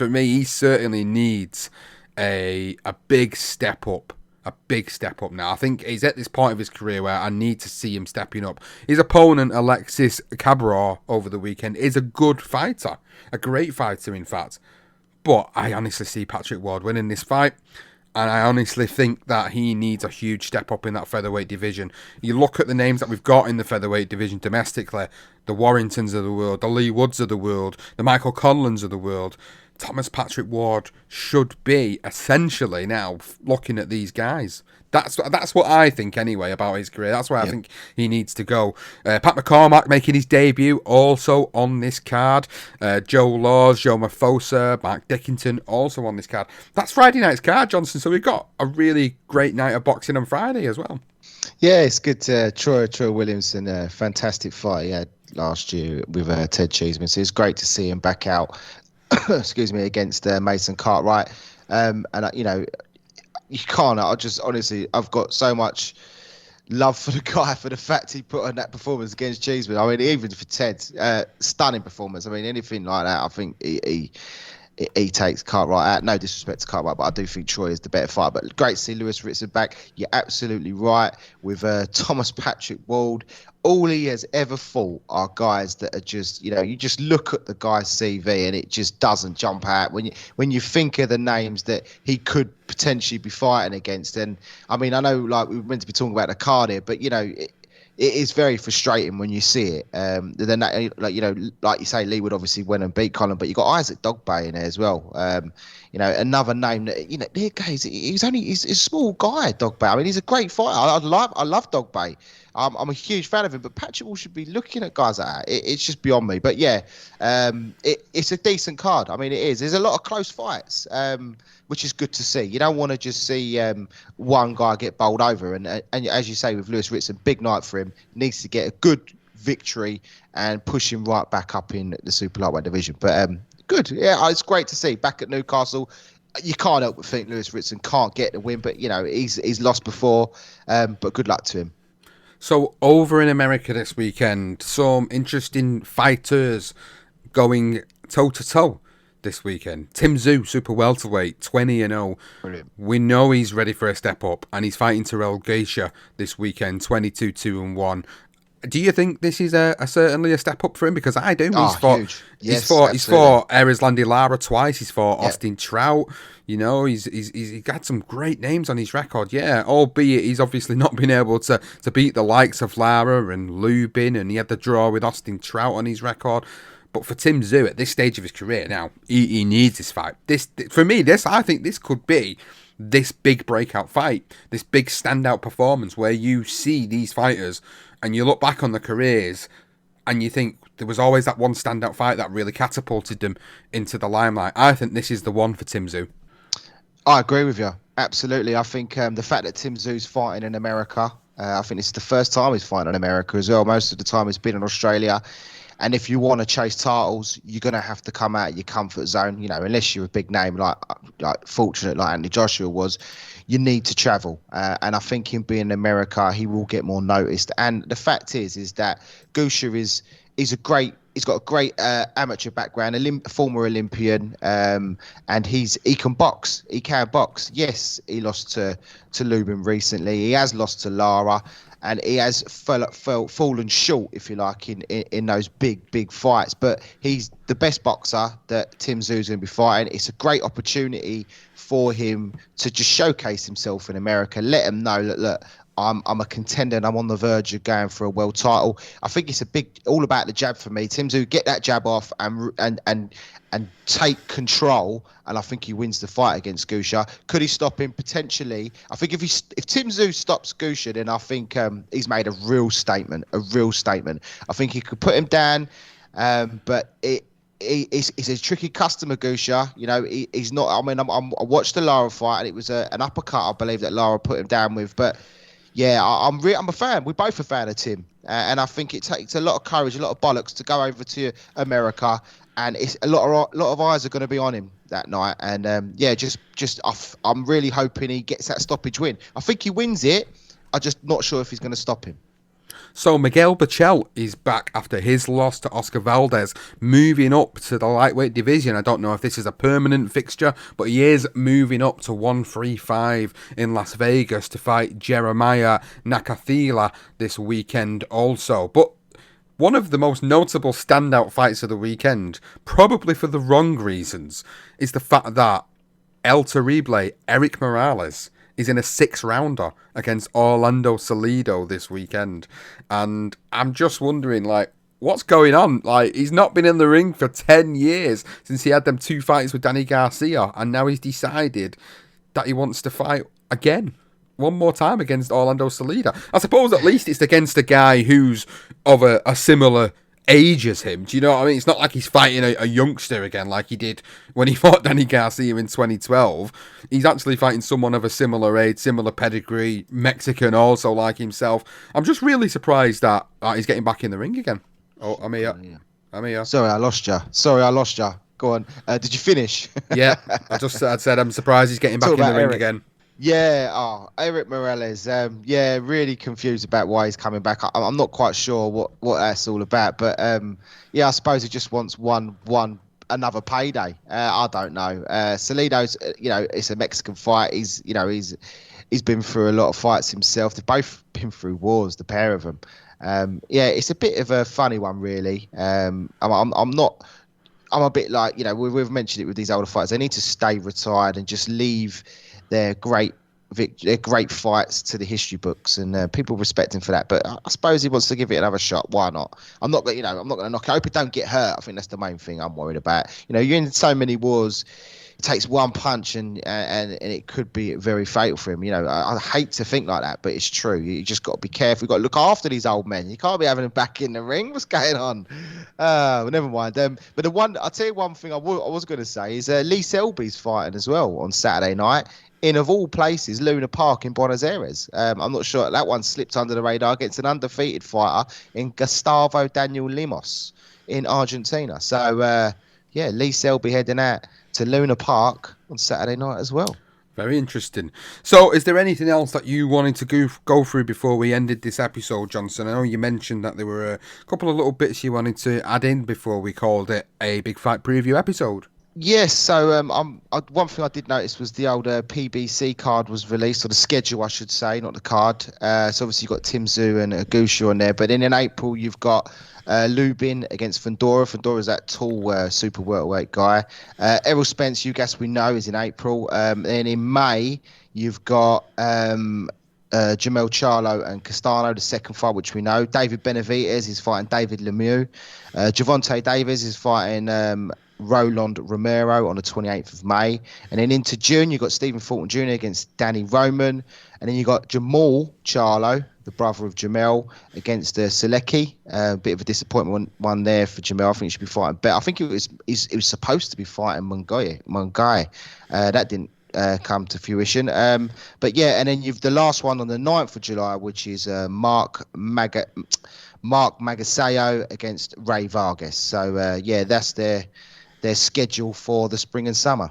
needs a big step up. A big step up now. I think he's at this point of his career where I need to see him stepping up. His opponent, Alexis Cabral, over the weekend, is a good fighter. A great fighter, in fact. But I honestly see Patrick Ward winning this fight. And I honestly think that he needs a huge step up in that featherweight division. You look at the names that we've got in the featherweight division domestically, the Warringtons of the world, the Lee Woods of the world, the Michael Conlons of the world. Thomas Patrick Ward should be essentially now looking at these guys. That's what I think anyway about his career. That's where I think he needs to go. Pat McCormack making his debut also on this card. Joe Laws, Joe Mafosa, Mark Dickington also on this card. That's Friday night's card, Johnston. So we've got a really great night of boxing on Friday as well. Yeah, it's good. Troy Williamson, a fantastic fight he had last year with Ted Cheeseman. So it's great to see him back out. Excuse me, against Mason Cartwright. You can't. I've got so much love for the guy for the fact he put on that performance against Cheeseman. I mean, even for Ted, stunning performance. I mean, anything like that, I think he takes Cartwright out. No disrespect to Cartwright, but I do think Troy is the better fighter. But great to see Lewis Ritson back. You're absolutely right with Thomas Patrick Ward. All he has ever fought are guys that are just, you just look at the guy's CV and it just doesn't jump out when you think of the names that he could potentially be fighting against. And I mean, I know like we were meant to be talking about the card here, but it is very frustrating when you see it. Then like you say, Lee Wood obviously went and beat Colin, but you got Isaac Dogbay in there as well. Another name that there guys. He's a small guy, Dogbay. I mean, he's a great fighter. I love Dogbay. I'm a huge fan of him, but Patrick Wall should be looking at guys like that. It's just beyond me. But yeah, it's a decent card. I mean, it is. There's a lot of close fights, which is good to see. You don't want to just see one guy get bowled over. And as you say with Lewis Ritson, big night for him. Needs to get a good victory and push him right back up in the super lightweight division. But good. Yeah, it's great to see. Back at Newcastle. You can't help but think Lewis Ritson can't get the win, but he's lost before. But good luck to him. So over in America this weekend, some interesting fighters going toe-to-toe this weekend. Tim Tszyu, super welterweight, 20-0. Brilliant. We know he's ready for a step up, and he's fighting Terrell Gaethje this weekend, 22-2-1. Do you think this is certainly a step up for him? Because I do. Huge. He's fought Erislandy Lara twice. He's fought Austin Trout. He's got some great names on his record. Yeah, albeit he's obviously not been able to beat the likes of Lara and Lubin, and he had the draw with Austin Trout on his record. But for Tim Tszyu at this stage of his career now, he needs this fight. I think this could be this big breakout fight, this big standout performance where you see these fighters and you look back on their careers and you think there was always that one standout fight that really catapulted them into the limelight. I think this is the one for Tim Tszyu. I agree with you. Absolutely. I think the fact that Tim Tszyu's fighting in America, I think this is the first time he's fighting in America as well. Most of the time he's been in Australia. And if you want to chase titles, you're going to have to come out of your comfort zone, unless you're a big name like fortunate like Anthony Joshua was. You need to travel. And I think him being in America, he will get more noticed. And the fact is that Gaethje he's got a great amateur background, former Olympian, and he can box. He can box. Yes, he lost to Lubin recently. He has lost to Lara, and he has fallen short, if you like, in those big fights. But he's the best boxer that Tim Tszyu's going to be fighting. It's a great opportunity for him to just showcase himself in America. Let him know that, look, I'm a contender and I'm on the verge of going for a world title. I think it's all about the jab for me. Tim Tszyu, get that jab off and take control, and I think he wins the fight against Gaethje. Could he stop him? Potentially. I think if Tim Tszyu stops Gaethje, then I think he's made a real statement. I think he could put him down, but he's a tricky customer, Gaethje. He's not. I mean, I watched the Lara fight, and it was an uppercut, I believe, that Lara put him down with, but. Yeah, I'm a fan. We're both a fan of Tim, and I think it takes a lot of courage, a lot of bollocks to go over to America, and it's a lot of eyes are going to be on him that night. And I'm really hoping he gets that stoppage win. I think he wins it. I'm just not sure if he's going to stop him. So Miguel Bachel is back after his loss to Oscar Valdez, moving up to the lightweight division. I don't know if this is a permanent fixture, but he is moving up to 135 in Las Vegas to fight Jeremiah Nakathila this weekend also. But one of the most notable standout fights of the weekend, probably for the wrong reasons, is the fact that El Terrible, Eric Morales, is in a 6-rounder against Orlando Salido this weekend. And I'm just wondering, what's going on? Like, he's not been in the ring for 10 years since he had them 2 fights with Danny Garcia, and now he's decided that he wants to fight again. One more time against Orlando Salido. I suppose at least it's against a guy who's of a similar age as him. Do you know what I mean? It's not like he's fighting a youngster again like he did when he fought Danny Garcia in 2012. He's actually fighting someone of a similar age, similar pedigree, Mexican also like himself. I'm just really surprised that he's getting back in the ring again. Oh, I'm here. I'm here. Sorry, I lost you. Go on. Did you finish? Yeah, I said I'm surprised he's getting back in the ring again. Yeah, Eric Morales. Really confused about why he's coming back. I'm not quite sure what that's all about, but I suppose he just wants another payday. I don't know. Salido's, it's a Mexican fight. He's been through a lot of fights himself. They've both been through wars, the pair of them. It's a bit of a funny one, really. I'm a bit like, we've mentioned it with these older fighters. They need to stay retired and just leave their great fights to the history books, and people respect him for that. But I suppose he wants to give it another shot. Why not? I'm not going to knock it. I hope he don't get hurt. I think that's the main thing I'm worried about. You're in so many wars. It takes one punch and it could be very fatal for him. I hate to think like that, but it's true. You just got to be careful. You've got to look after these old men. You can't be having them back in the ring. What's going on? Well, never mind. But I'll tell you one thing I was going to say is Lee Selby's fighting as well on Saturday night in, of all places, Luna Park in Buenos Aires. I'm not sure that one slipped under the radar against an undefeated fighter in Gustavo Daniel Limos in Argentina. So, Lee Selby heading out to Luna Park on Saturday night as well. Very interesting. So, is there anything else that you wanted to go through before we ended this episode, Johnston? I know you mentioned that there were a couple of little bits you wanted to add in before we called it a big fight preview episode. Yes, so one thing I did notice was the old PBC card was released, or the schedule, I should say, not the card. So obviously you've got Tim Tszyu and Agusha on there, but then in April you've got Lubin against Fundora. Fundora's that tall super welterweight guy. Errol Spence, Ugas, we know, is in April. And in May you've got Jamel Charlo and Castano, the second fight, which we know. David Benavidez is fighting David Lemieux. Javonte Davis is fighting Roland Romero on the 28th of May. And then into June, you've got Stephen Fulton Jr. against Danny Roman. And then you've got Jamal Charlo, the brother of Jamel, against Selecki. A bit of a disappointment one there for Jamel. I think he should be fighting better. I think it was supposed to be fighting Mungai. That didn't come to fruition. But yeah, and then you've the last one on the 9th of July, which is Mark Magasayo against Ray Vargas. So that's their schedule for the spring and summer.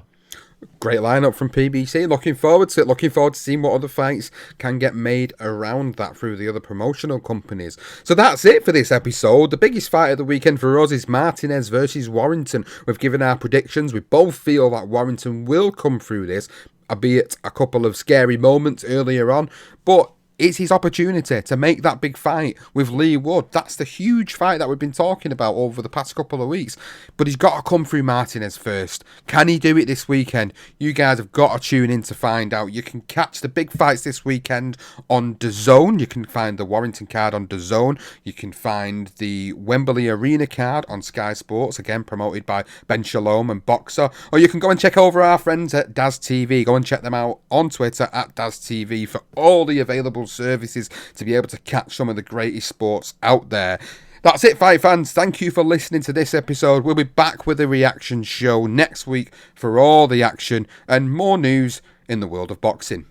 Great lineup from PBC. Looking forward to it. Looking forward to seeing what other fights can get made around that through the other promotional companies. So that's it for this episode. The biggest fight of the weekend for us is Martinez versus Warrington. We've given our predictions. We both feel that Warrington will come through this, albeit a couple of scary moments earlier on. But it's his opportunity to make that big fight with Lee Wood. That's the huge fight that we've been talking about over the past couple of weeks. But he's got to come through Martinez first. Can he do it this weekend? You guys have got to tune in to find out. You can catch the big fights this weekend on DAZN. You can find the Warrington card on DAZN. You can find the Wembley Arena card on Sky Sports, again promoted by Ben Shalom and Boxer. Or you can go and check over our friends at Daz TV. Go and check them out on Twitter at Daz TV for all the available services to be able to catch some of the greatest sports out there. That's it, fight fans. Thank you for listening to this episode. We'll be back with a reaction show next week for all the action and more news in the world of boxing.